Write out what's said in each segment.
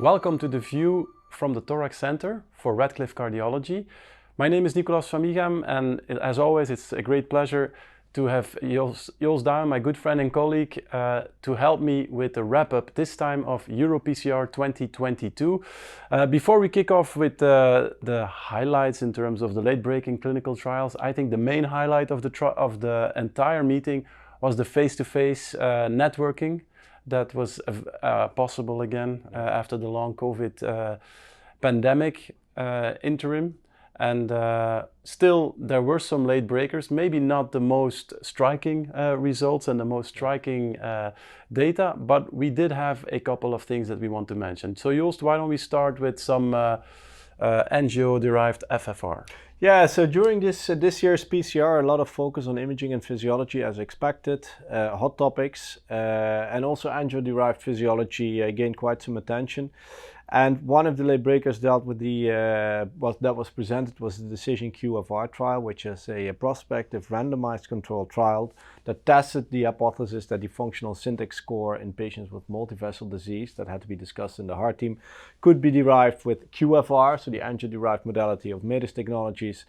Welcome to the view from the Thoraxcenter for Radcliffe Cardiology. My name is Nicolas from Mieghem, and as always it's a great pleasure to have Joost Daemen, my good friend and colleague, to help me with the wrap-up this time of EuroPCR 2022. Before we kick off with the highlights in terms of the late-breaking clinical trials, I think the main highlight of the entire meeting was the face-to-face networking that was possible again after the long COVID pandemic interim. And still there were some late breakers, maybe not the most striking results and the most striking data, but we did have a couple of things that we want to mention. So Joost, why don't we start with some angio-derived FFR? Yeah, so during this year's PCR, a lot of focus on imaging and physiology as expected, hot topics, and also angio-derived physiology gained quite some attention. And one of the late breakers dealt with what that was presented was the Descision-QFR trial, which is a prospective randomized controlled trial that tested the hypothesis that the functional syntax score in patients with multivessel disease that had to be discussed in the heart team could be derived with QFR, so the angio-derived modality of MEDIS technologies,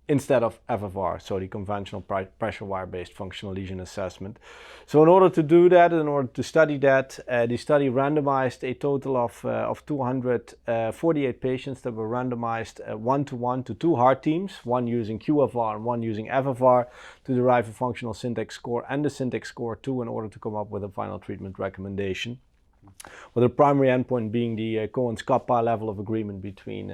instead of FFR, so the conventional pressure wire-based functional lesion assessment. So in order to do that, in order to study that, the study randomized a total of 248 patients that were randomized 1-to-1 to two heart teams, one using QFR and one using FFR, to derive a functional syntax score and the syntax score too, in order to come up with a final treatment recommendation, with the primary endpoint being the Cohen's-Kappa level of agreement between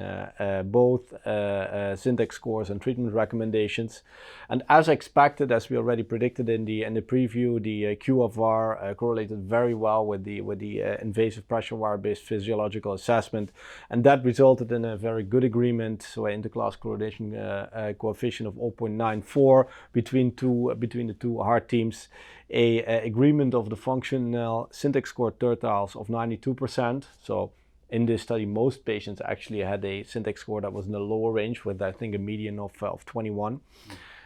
both syntax scores and treatment recommendations. And as expected, as we already predicted in the preview, the QFR correlated very well with the invasive pressure wire-based physiological assessment, and that resulted in a very good agreement, so an interclass correlation coefficient of 0.94 between the two heart teams. A agreement of the functional syntax score tertiles of 92%. So in this study, most patients actually had a syntax score that was in the lower range, with I think a median of 21.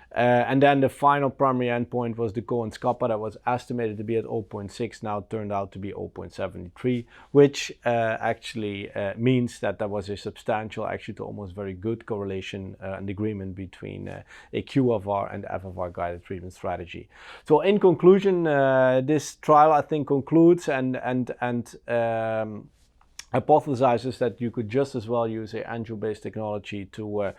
And then the final primary endpoint was the Cohen's-Kappa that was estimated to be at 0.6, now turned out to be 0.73, which actually means that there was a substantial, actually to almost very good correlation and agreement between a QFR and FFR guided treatment strategy. So in conclusion, this trial I think concludes and hypothesizes that you could just as well use a angio-based technology to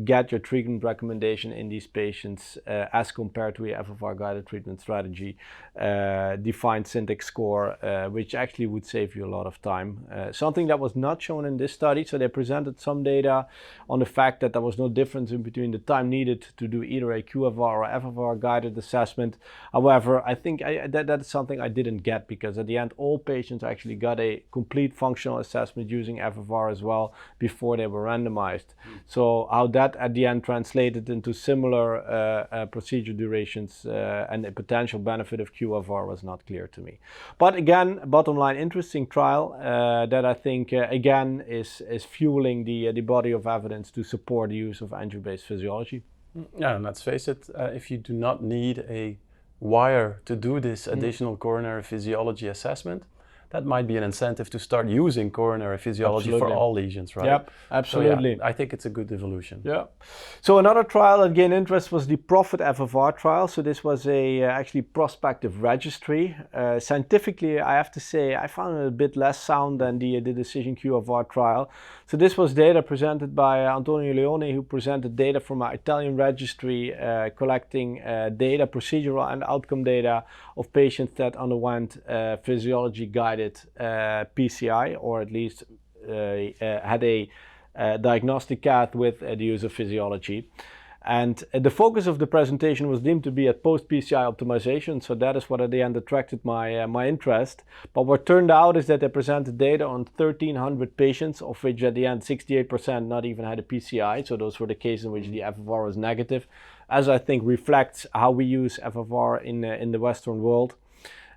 get your treatment recommendation in these patients as compared to a FFR-guided treatment strategy, defined syntax score, which actually would save you a lot of time. Something that was not shown in this study, so they presented some data on the fact that there was no difference in between the time needed to do either a QFR or FFR-guided assessment. However, I think that is something I didn't get, because at the end all patients actually got a complete functional assessment using FFR as well before they were randomized. So how that at the end translated into similar procedure durations and a potential benefit of QFR was not clear to me. But again, bottom line, interesting trial that I think again is fueling the body of evidence to support the use of angio-based physiology. Yeah, and let's face it, if you do not need a wire to do this additional coronary physiology assessment, that might be an incentive to start using coronary physiology for all lesions, right? Yep, absolutely. So yeah, I think it's a good evolution. Yeah. So another trial that gained interest was the PROPHET-FFR trial. So this was a actually prospective registry. Scientifically, I have to say, I found it a bit less sound than the Descision-QFR trial. So this was data presented by Antonio Leone, who presented data from an Italian registry collecting data, procedural and outcome data of patients that underwent physiology-guided PCI, or at least had a diagnostic cath with the use of physiology. And the focus of the presentation was deemed to be at post-PCI optimization, so that is what at the end attracted my interest. But what turned out is that they presented data on 1,300 patients, of which at the end 68% not even had a PCI, so those were the cases in which the FFR was negative, as I think reflects how we use FFR in the Western world.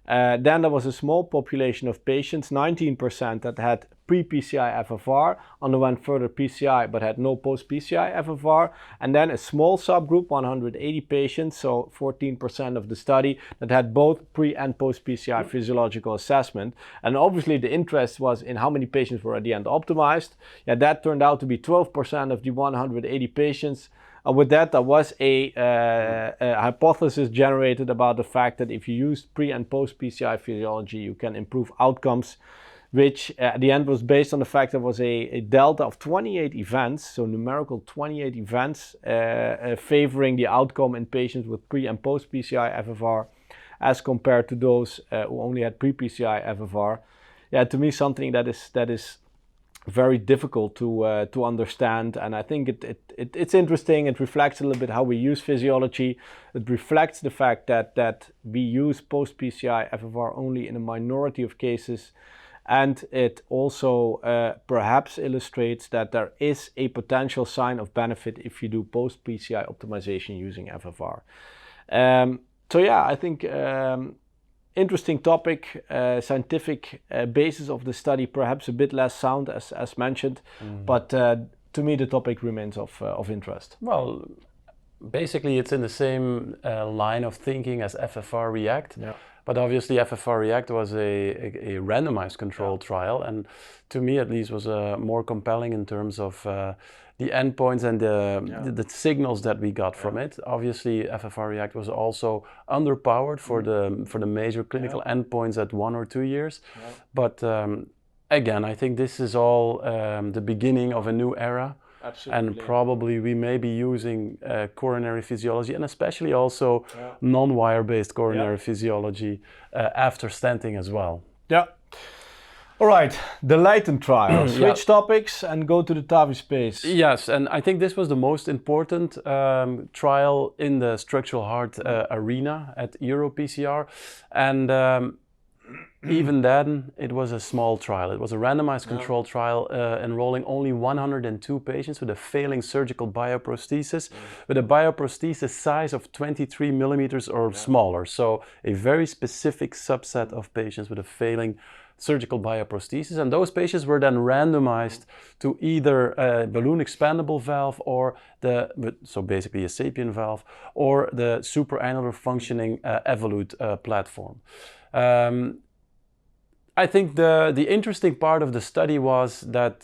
Then there was a small population of patients, 19%, that had pre-PCI FFR, underwent further PCI but had no post-PCI FFR, and then a small subgroup, 180 patients, so 14% of the study, that had both pre and post-PCI physiological assessment. And obviously the interest was in how many patients were at the end optimized. Yeah, that turned out to be 12% of the 180 patients. With that, there was a hypothesis generated about the fact that if you use pre and post PCI physiology, you can improve outcomes, which at the end was based on the fact there was a delta of 28 events, so numerical 28 events favoring the outcome in patients with pre and post PCI FFR as compared to those who only had pre PCI FFR. Yeah, to me, something that is very difficult to understand, and I think it's interesting. It reflects a little bit how we use physiology. It reflects the fact that we use post PCI FFR only in a minority of cases, and it also perhaps illustrates that there is a potential sign of benefit if you do post PCI optimization using FFR. So yeah, I think interesting topic, scientific basis of the study, perhaps a bit less sound as mentioned, but to me the topic remains of interest. Well, basically it's in the same line of thinking as FFR React, but obviously FFR React was a randomized controlled trial, and to me at least was more compelling in terms of the endpoints and the signals that we got from it. Obviously, FFR React was also underpowered for the major clinical endpoints at 1 or 2 years. But again, I think this is all the beginning of a new era. Absolutely. And probably we may be using coronary physiology, and especially also non-wire based coronary physiology after stenting as well. Yeah. All right, the LYTEN trial. Switch topics and go to the TAVI space. Yes, and I think this was the most important trial in the structural heart arena at EuroPCR. And even then, it was a small trial. It was a randomized controlled trial enrolling only 102 patients with a failing surgical bioprothesis, with a bioprothesis size of 23 millimeters or smaller. So a very specific subset of patients with a failing surgical bioprothesis, and those patients were then randomized to either a balloon-expandable valve or so basically a sapien valve, or the supraannular functioning Evolut platform. I think the interesting part of the study was that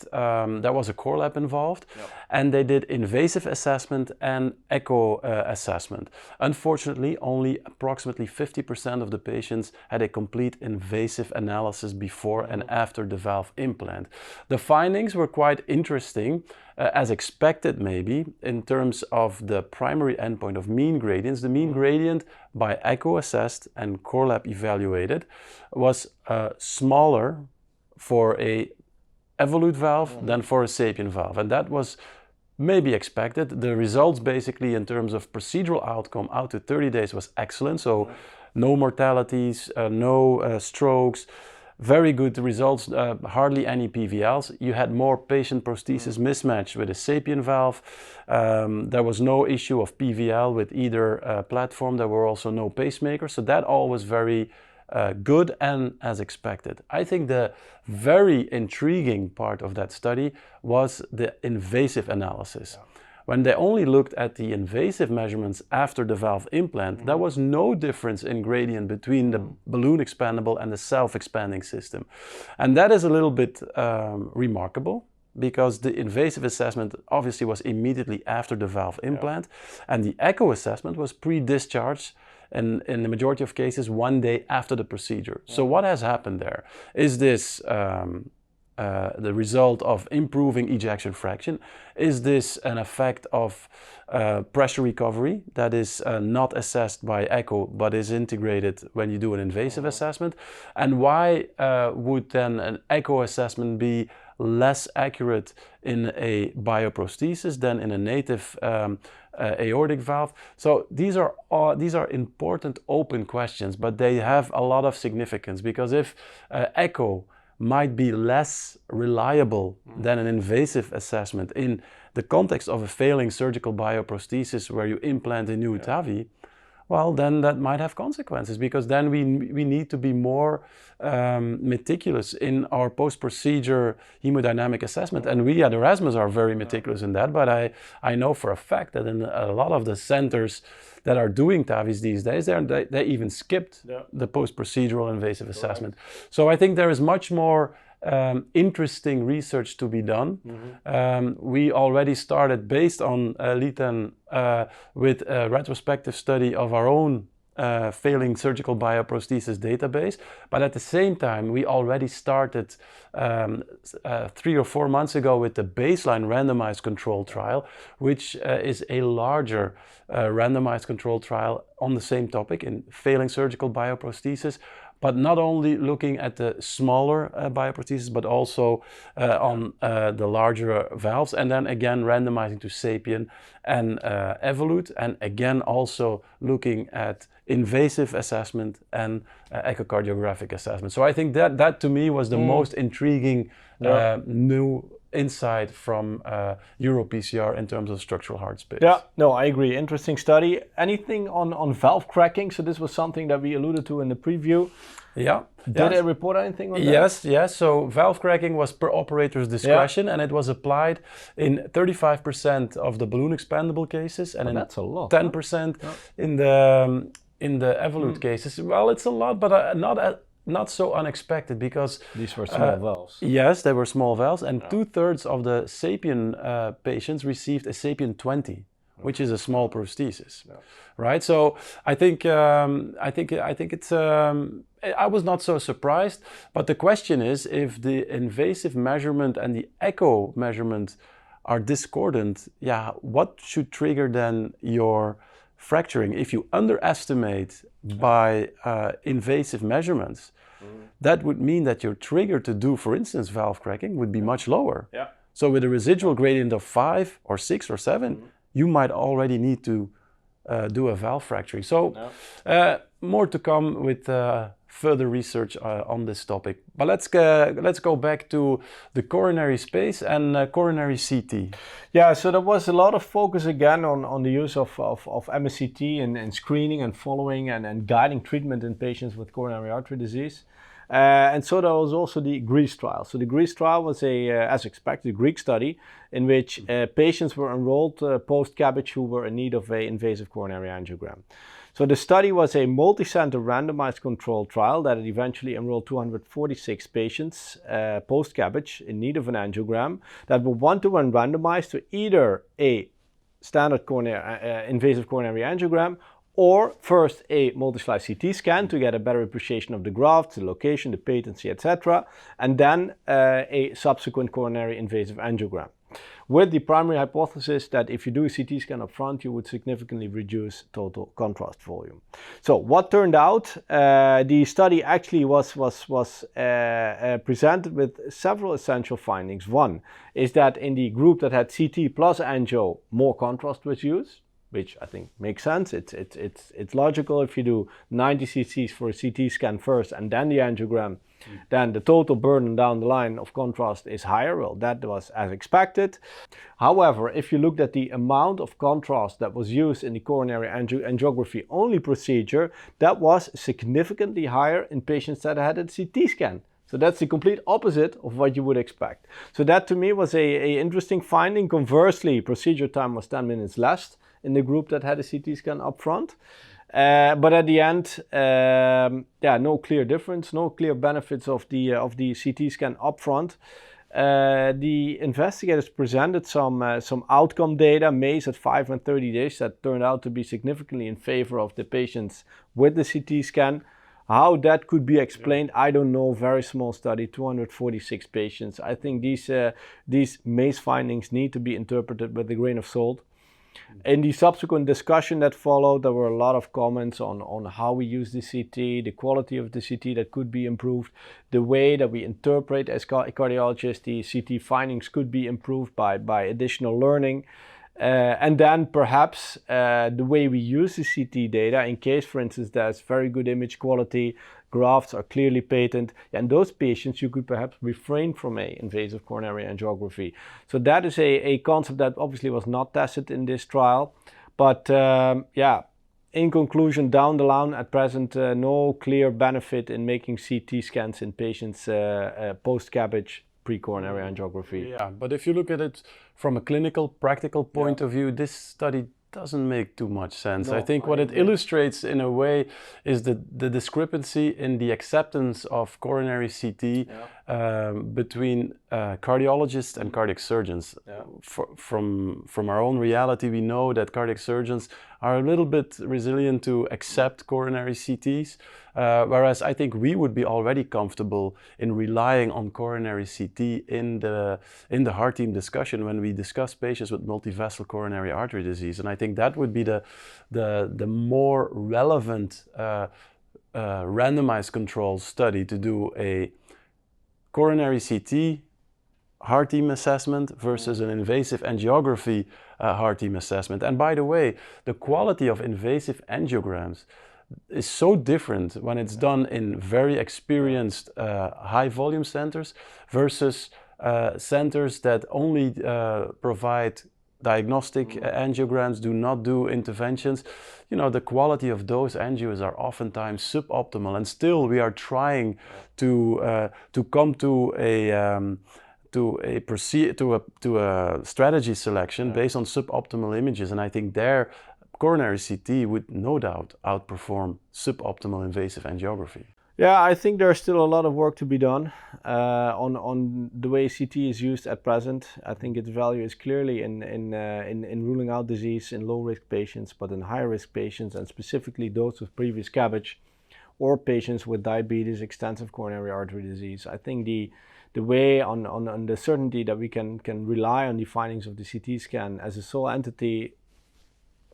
there was a core lab involved, and they did invasive assessment and echo assessment. Unfortunately, only approximately 50% of the patients had a complete invasive analysis before and after the valve implant. The findings were quite interesting, as expected maybe, in terms of the primary endpoint of mean gradients. The mean gradient by echo assessed and core lab evaluated was smaller for a Evolut valve than for a sapien valve, and that was maybe expected. The results basically in terms of procedural outcome out to 30 days was excellent, so no mortalities, no strokes, very good results, hardly any PVLs. You had more patient prosthesis mismatch with a sapien valve. There was no issue of PVL with either platform. There were also no pacemakers, so that all was very good and as expected. I think the very intriguing part of that study was the invasive analysis. When they only looked at the invasive measurements after the valve implant, there was no difference in gradient between the balloon-expandable and the self-expanding system. And that is a little bit remarkable, because the invasive assessment obviously was immediately after the valve implant, and the echo assessment was pre-discharge, and in the majority of cases 1 day after the procedure. So what has happened there? Is this the result of improving ejection fraction? Is this an effect of pressure recovery that is not assessed by echo but is integrated when you do an invasive assessment? And why would then an echo assessment be less accurate in a bioprothesis than in a native aortic valve? So these are important open questions, but they have a lot of significance, because if echo might be less reliable than an invasive assessment in the context of a failing surgical bioprothesis where you implant a new TAVI, well, then that might have consequences, because then we need to be more meticulous in our post-procedure hemodynamic assessment. And we at Erasmus are very meticulous in that, but I know for a fact that in a lot of the centers that are doing TAVIs these days, they even skipped the post-procedural invasive assessment. So I think there is much more interesting research to be done. We already started based on LYTEN with a retrospective study of our own failing surgical bioprotheses database, but at the same time we already started 3 or 4 months ago with the baseline randomized control trial, which is a larger randomized control trial on the same topic in failing surgical bioprotheses, but not only looking at the smaller bioprotheses, but also on the larger valves, and then again randomizing to SAPIEN and Evolut, and again also looking at invasive assessment and echocardiographic assessment. So I think that to me was the most intriguing new insight from EuroPCR in terms of structural heart space. Yeah, no, I agree. Interesting study. Anything on valve cracking? So this was something that we alluded to in the preview. Yeah. Did they report anything on that? Yes. So valve cracking was per operator's discretion, and it was applied in 35% of the balloon-expandable cases, and that's a lot, 10% in the Evolut cases. Well, it's a lot, but not so unexpected, because these were small valves. Yes, they were small valves, and 2/3 of the SAPIEN patients received a SAPIEN 20, which is a small prosthesis, right? So I think it's. I was not so surprised, but the question is, if the invasive measurement and the echo measurement are discordant, what should trigger then your fracturing? If you underestimate by invasive measurements, that would mean that your trigger to do, for instance, valve cracking would be much lower. So with a residual gradient of 5 or 6 or 7, you might already need to do a valve fracturing. So more to come with further research on this topic. But let's go back to the coronary space and coronary CT. Yeah, so there was a lot of focus again on the use of MSCT and screening and following and guiding treatment in patients with coronary artery disease. And so there was also the GREASE trial. So the GREASE trial was as expected, a Greek study in which patients were enrolled post-CABG who were in need of an invasive coronary angiogram. So the study was a multi-center randomized controlled trial that eventually enrolled 246 patients post-CABG in need of an angiogram that were one-to-one randomized to either a standard invasive coronary angiogram or first a multi-slice CT scan to get a better appreciation of the graft, the location, the patency, etc., and then a subsequent coronary invasive angiogram, with the primary hypothesis that if you do a CT scan up front, you would significantly reduce total contrast volume. So what turned out, the study actually was presented with several essential findings. One is that in the group that had CT plus angio, more contrast was used, which I think makes sense. It's logical. If you do 90 cc's for a CT scan first and then the angiogram, then the total burden down the line of contrast is higher. Well, that was as expected. However, if you looked at the amount of contrast that was used in the coronary angiography only procedure, that was significantly higher in patients that had a CT scan. So that's the complete opposite of what you would expect. So that to me was a interesting finding. Conversely, procedure time was 10 minutes less in the group that had a CT scan up front. But at the end, no clear difference, no clear benefits of the CT scan up front. The investigators presented some outcome data, MACE at 5 and 30 days, that turned out to be significantly in favor of the patients with the CT scan. How that could be explained, I don't know. Very small study, 246 patients. I think these MACE findings need to be interpreted with a grain of salt. In the subsequent discussion that followed, there were a lot of comments on how we use the CT, the quality of the CT that could be improved, the way that we interpret as cardiologists the CT findings could be improved by additional learning. And then perhaps the way we use the CT data, in case, for instance, there's very good image quality, grafts are clearly patent, and those patients you could perhaps refrain from a invasive coronary angiography. So that is a concept that obviously was not tested in this trial. But in conclusion, down the line at present, no clear benefit in making CT scans in patients post-CABG pre-coronary angiography. Yeah, but if you look at it from a clinical, practical point of view, this study doesn't make too much sense. No, I think what it illustrates in a way is the discrepancy in the acceptance of coronary CT between cardiologists and cardiac surgeons. From our own reality, we know that cardiac surgeons are a little bit resilient to accept coronary CTs, whereas I think we would be already comfortable in relying on coronary CT in the heart team discussion when we discuss patients with multivessel coronary artery disease. And I think that would be the more relevant randomized control study to do a coronary CT heart team assessment versus an invasive angiography heart team assessment. And by the way, the quality of invasive angiograms is so different when it's done in very experienced high volume centers versus centers that only provide diagnostic angiograms, do not do interventions. You know, the quality of those angios are oftentimes suboptimal, and still we are trying to come to a strategy selection based on suboptimal images. And I think there coronary CT would no doubt outperform suboptimal invasive angiography. Yeah, I think there's still a lot of work to be done on the way CT is used at present. I think its value is clearly in ruling out disease in low-risk patients, but in high-risk patients, and specifically those with previous CABG or patients with diabetes, extensive coronary artery disease. I think the way on the certainty that we can rely on the findings of the CT scan as a sole entity,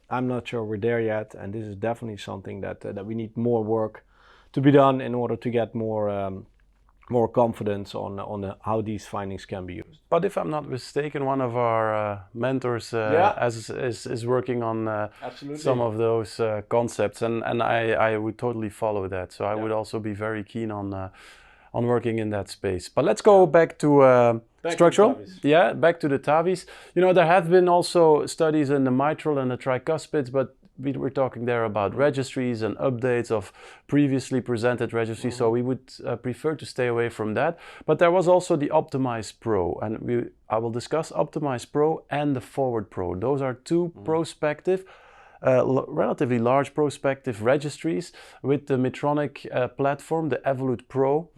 I'm not sure we're there yet, and this is definitely something that we need more work to be done in order to get more confidence on how these findings can be used. But if I'm not mistaken, one of our mentors is working on some of those concepts, and I would totally follow that. So I would also be very keen on working in that space. But let's go back to structural. Back to the TAVIs. You know, there have been also studies in the mitral and the tricuspids, but we were talking there about registries and updates of previously presented registries, so we would prefer to stay away from that. But there was also the Optimize Pro, and I will discuss Optimize Pro and the Forward Pro. Those are two prospective, relatively large prospective registries with the Medtronic platform, the Evolut Pro.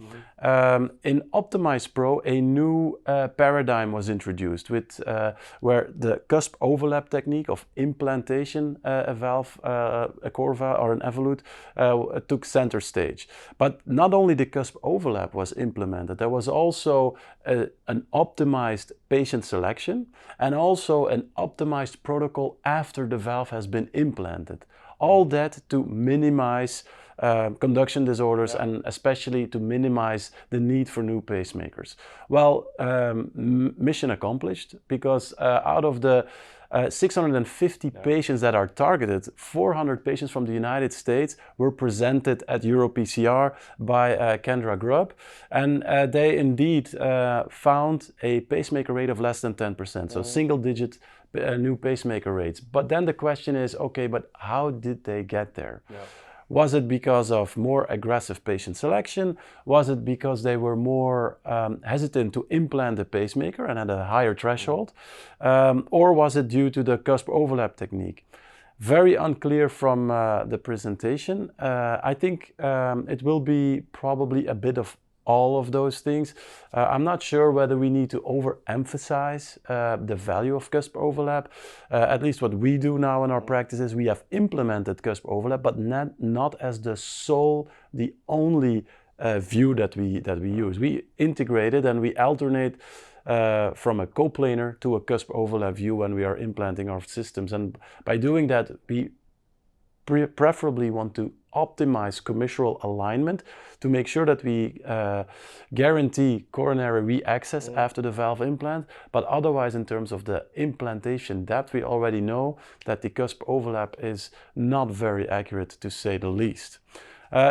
In Optimize Pro, a new paradigm was introduced with where the cusp overlap technique of implantation a valve, a CoreValve or an Evolut took center stage. But not only the cusp overlap was implemented, there was also an optimized patient selection and also an optimized protocol after the valve has been implanted. All that to minimize conduction disorders and especially to minimize the need for new pacemakers. Well, mission accomplished, because out of the 650 patients that are targeted, 400 patients from the United States were presented at EuroPCR by Kendra Grubb, and they indeed found a pacemaker rate of less than 10%, so single-digit new pacemaker rates. But then the question is, okay, but how did they get there? Was it because of more aggressive patient selection? Was it because they were more hesitant to implant the pacemaker and had a higher threshold? Or was it due to the cusp overlap technique? Very unclear from the presentation. I think it will be probably a bit of all of those things. I'm not sure whether we need to overemphasize the value of cusp overlap. At least what we do now in our practice is we have implemented cusp overlap, but not as the only view that we use. We integrate it and we alternate from a coplanar to a cusp overlap view when we are implanting our systems. And by doing that, we preferably want to optimize commissural alignment to make sure that we guarantee coronary re-access after the valve implant, but otherwise in terms of the implantation depth, we already know that the cusp overlap is not very accurate, to say the least.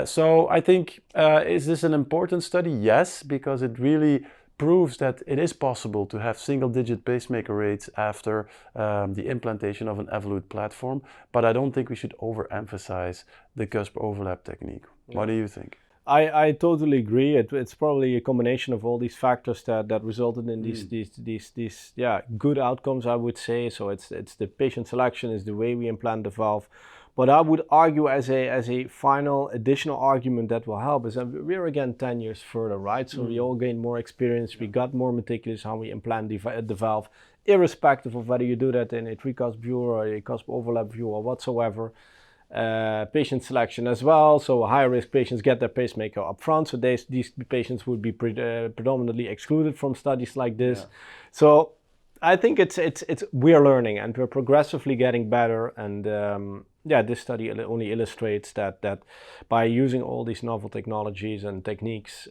So I think, is this an important study? Yes, because it really proves that it is possible to have single-digit pacemaker rates after the implantation of an Evolut platform, but I don't think we should overemphasize the cusp overlap technique. Yeah. What do you think? I totally agree. It's probably a combination of all these factors that resulted in these good outcomes, I would say. So it's the patient selection, it's the way we implant the valve. But I would argue as a final additional argument that will help is that we're again 10 years further, right? So we all gain more experience, we got more meticulous how we implant the valve, irrespective of whether you do that in a three-cusp view or a cusp overlap view or whatsoever. Patient selection as well, so higher risk patients get their pacemaker up front, so these patients would be predominantly excluded from studies like this. Yeah. So I think it's we're learning and we're progressively getting better, and this study only illustrates that by using all these novel technologies and techniques,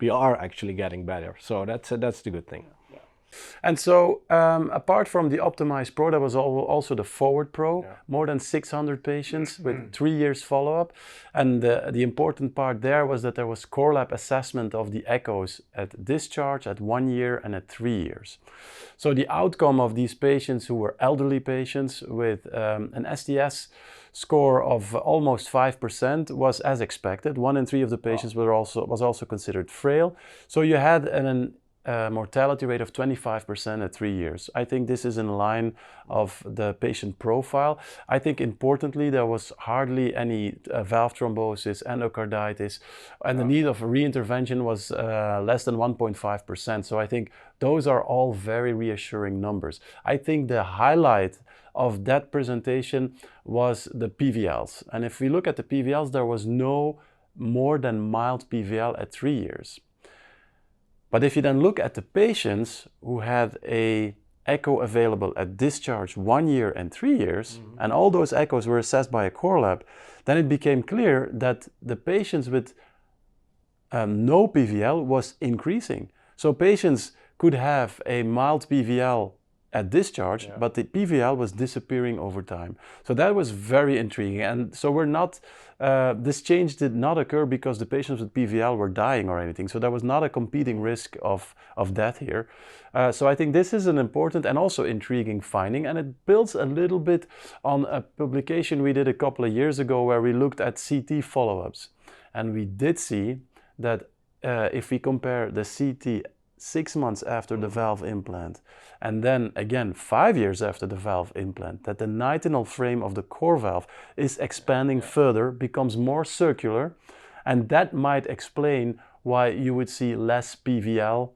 we are actually getting better. So that's the good thing. And so, apart from the Optimized Pro, there was also the Forward Pro, more than 600 patients with 3 years follow-up. And the important part there was that there was core lab assessment of the echoes at discharge, at 1 year, and at 3 years. So the outcome of these patients who were elderly patients with an STS score of almost 5% was as expected. 1 in 3 of the patients was also considered frail. So you had an mortality rate of 25% at 3 years. I think this is in line of the patient profile. I think importantly, there was hardly any valve thrombosis, endocarditis, and the need of reintervention was less than 1.5%. So I think those are all very reassuring numbers. I think the highlight of that presentation was the PVLs. And if we look at the PVLs, there was no more than mild PVL at 3 years. But if you then look at the patients who had an echo available at discharge 1 year and 3 years, and all those echoes were assessed by a core lab, then it became clear that the patients with no PVL was increasing. So patients could have a mild PVL at discharge, but the PVL was disappearing over time. So that was very intriguing. And so we're not, this change did not occur because the patients with PVL were dying or anything. So there was not a competing risk of death here. So I think this is an important and also intriguing finding. And it builds a little bit on a publication we did a couple of years ago where we looked at CT follow-ups. And we did see that if we compare the CT 6 months after the valve implant, and then again 5 years after the valve implant, that the nitinol frame of the CoreValve is expanding further, becomes more circular, and that might explain why you would see less PVL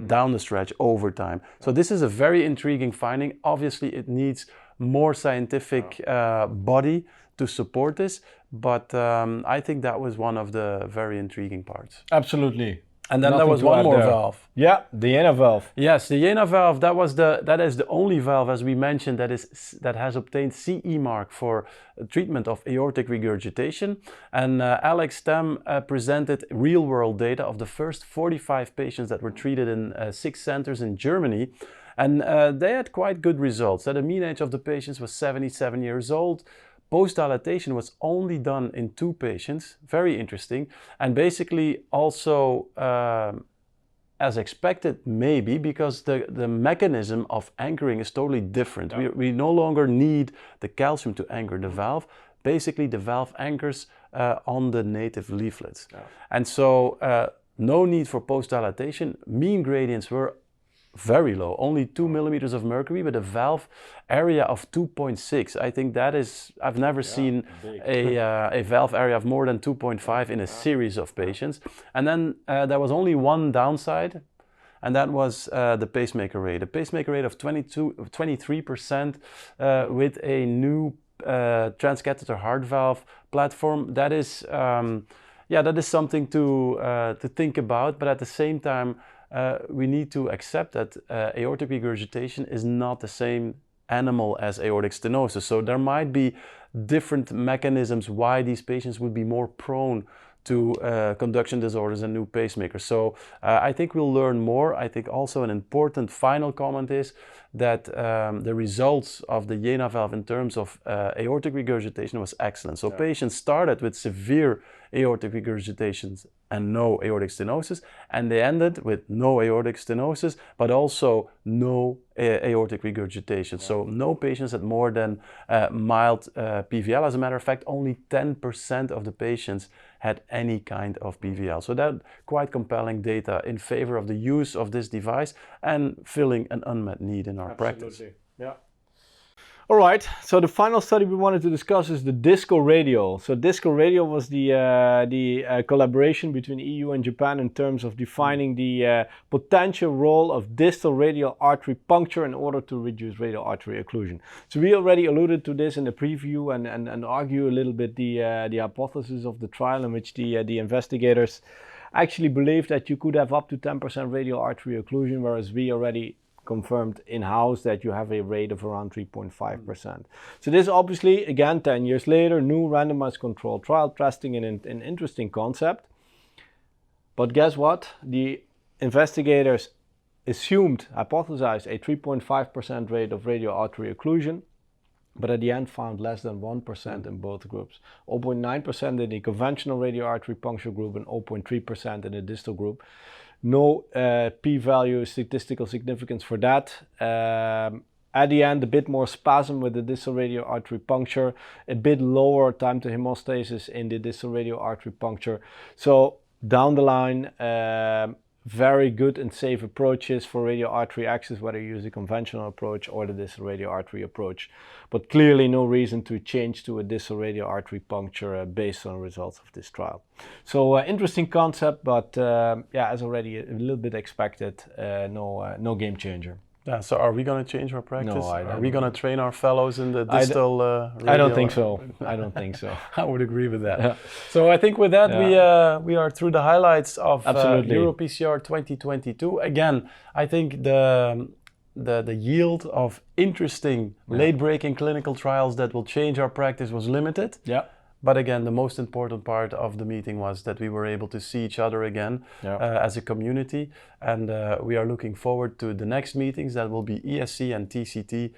down the stretch over time. So this is a very intriguing finding. Obviously it needs more scientific body to support this, but I think that was one of the very intriguing parts. Absolutely. And then there was one more valve. Yeah, the Jena valve. Yes, the Jena valve, that is the only valve, as we mentioned, that has obtained CE mark for treatment of aortic regurgitation. And Alex Stem presented real-world data of the first 45 patients that were treated in 6 centers in Germany. And they had quite good results. The mean age of the patients was 77 years old. Post-dilatation was only done in 2 patients, very interesting, and basically also as expected maybe, because the mechanism of anchoring is totally different. Yeah. We no longer need the calcium to anchor the valve. Basically the valve anchors on the native leaflets. Yeah. And so no need for post-dilatation. Mean gradients were very low, only 2 millimeters of mercury with a valve area of 2.6. I think that is, I've never seen a valve area of more than 2.5 in a series of patients. And then there was only one downside, and that was the pacemaker rate. A pacemaker rate of 23% with a new transcatheter heart valve platform. That is, that is something to think about, but at the same time, we need to accept that aortic regurgitation is not the same animal as aortic stenosis. So there might be different mechanisms why these patients would be more prone to conduction disorders and new pacemakers. So I think we'll learn more. I think also an important final comment is that the results of the Jena valve in terms of aortic regurgitation was excellent. So patients started with severe aortic regurgitations and no aortic stenosis, and they ended with no aortic stenosis, but also no aortic regurgitation. So no patients had more than mild PVL. As a matter of fact, only 10% of the patients had any kind of PVL. So that quite compelling data in favor of the use of this device and filling an unmet need in our practice. Yeah. All right, so the final study we wanted to discuss is the discal radial. So discal radial was the collaboration between EU and Japan in terms of defining the potential role of distal radial artery puncture in order to reduce radial artery occlusion. So we already alluded to this in the preview and argue a little bit the hypothesis of the trial in which the investigators actually believed that you could have up to 10% radial artery occlusion, whereas we already confirmed in-house that you have a rate of around 3.5%. So this obviously, again, 10 years later, new randomized controlled trial testing an interesting concept. But guess what? The investigators hypothesized a 3.5% rate of radial artery occlusion, but at the end found less than 1% in both groups. 0.9% in the conventional radial artery puncture group and 0.3% in the distal group. No p-value statistical significance for that. At the end, a bit more spasm with the distal radial artery puncture, a bit lower time to hemostasis in the distal radial artery puncture. So down the line, very good and safe approaches for radial artery access, whether you use the conventional approach or the distal radial artery approach. But clearly no reason to change to a distal radial artery puncture based on results of this trial. So interesting concept, but yeah, as already a little bit expected, no game changer. Yeah, so are we going to change our practice? No, are we going to train our fellows in the distal I don't think so. I don't think so. I would agree with that. Yeah. So I think with that, we are through the highlights of EuroPCR 2022. Again, I think the yield of interesting late-breaking clinical trials that will change our practice was limited. Yeah. But again, the most important part of the meeting was that we were able to see each other again as a community. And we are looking forward to the next meetings that will be ESC and TCT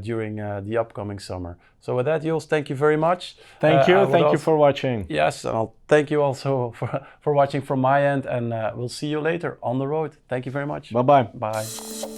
during the upcoming summer. So with that, Joost, thank you very much. Thank you. Thank you for watching. Yes, and I'll thank you also for watching from my end. And we'll see you later on the road. Thank you very much. Bye-bye. Bye.